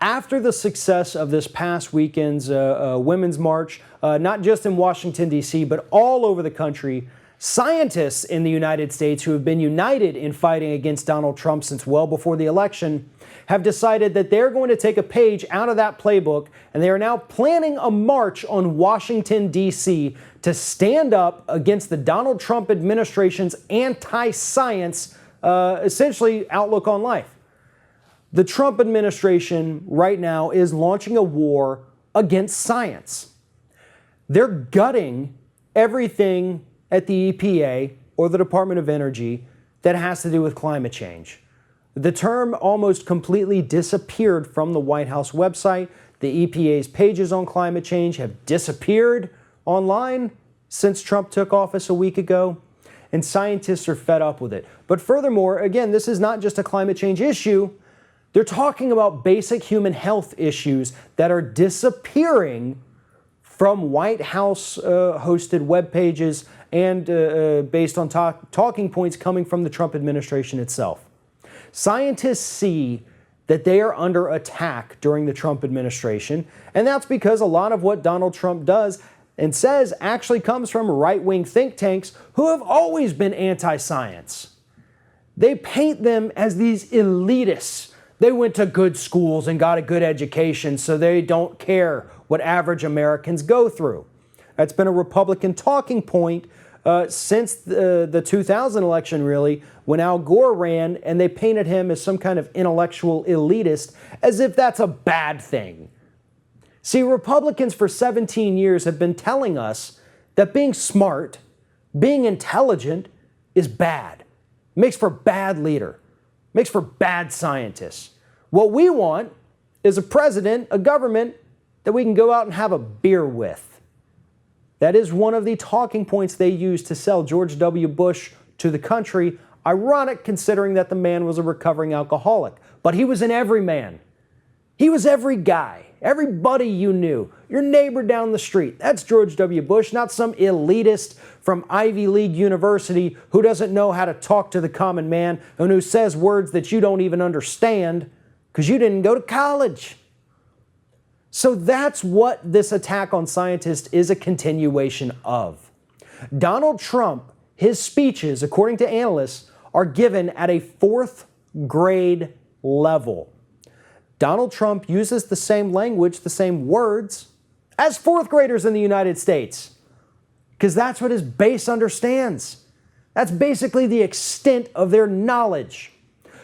After the success of this past weekend's Women's March, not just in Washington, D.C., but all over the country, scientists in the United States who have been united in fighting against Donald Trump since well before the election have decided that they're going to take a page out of that playbook, and they are now planning a march on Washington, D.C. to stand up against the Donald Trump administration's anti-science, essentially, outlook on life. The Trump administration right now is launching a war against science. They're gutting everything at the EPA or the Department of Energy that has to do with climate change. The term almost completely disappeared from the White House website. The EPA's pages on climate change have disappeared online since Trump took office a week ago, and scientists are fed up with it. But furthermore, again, this is not just a climate change issue. They're talking about basic human health issues that are disappearing from White House hosted web pages and based on talking points coming from the Trump administration itself. Scientists see that they are under attack during the Trump administration, and that's because a lot of what Donald Trump does and says actually comes from right-wing think tanks who have always been anti-science. They paint them as these elitists. They went to good schools and got a good education, so they don't care what average Americans go through. That's been a Republican talking point since the 2000 election, really, when Al Gore ran, and they painted him as some kind of intellectual elitist, as if that's a bad thing. See, Republicans for 17 years have been telling us that being smart, being intelligent is bad. It makes for a bad leader. It makes for bad scientists. What we want is a president, a government that we can go out and have a beer with. That is one of the talking points they used to sell George W. Bush to the country. Ironic considering that the man was a recovering alcoholic. But he was an everyman. He was every guy, everybody you knew, your neighbor down the street. That's George W. Bush, not some elitist from Ivy League University who doesn't know how to talk to the common man and who says words that you don't even understand because you didn't go to college. So that's what this attack on scientists is a continuation of. Donald Trump, his speeches, according to analysts, are given at a fourth grade level. Donald Trump uses the same language, the same words, as fourth graders in the United States, because that's what his base understands. That's basically the extent of their knowledge.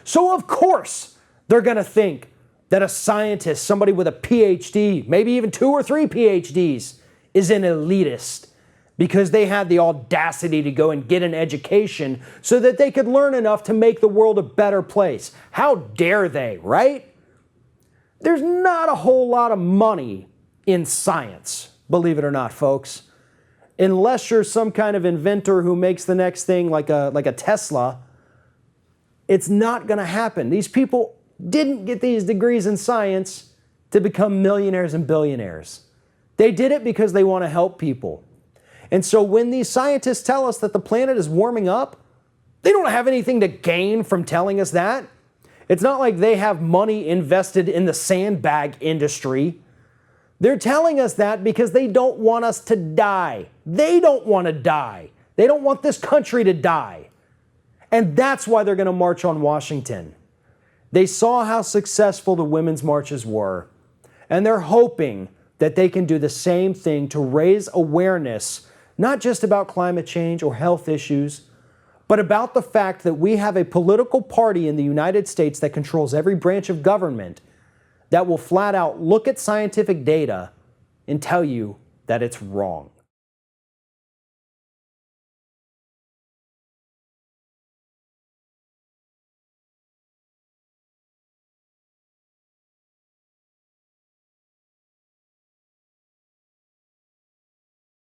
So of course, they're going to think that a scientist, somebody with a PhD, maybe even 2 or 3 PhDs, is an elitist because they had the audacity to go and get an education so that they could learn enough to make the world a better place. How dare they, right? There's not a whole lot of money in science, believe it or not, folks. Unless you're some kind of inventor who makes the next thing like a Tesla, it's not going to happen. These people didn't get these degrees in science to become millionaires and billionaires. They did it because they want to help people. And so when these scientists tell us that the planet is warming up, they don't have anything to gain from telling us that. It's not like they have money invested in the sandbag industry. They're telling us that because they don't want us to die. They don't want to die. They don't want this country to die. And that's why they're going to march on Washington. They saw how successful the women's marches were, and they're hoping that they can do the same thing to raise awareness, not just about climate change or health issues, but about the fact that we have a political party in the United States that controls every branch of government that will flat out look at scientific data and tell you that it's wrong.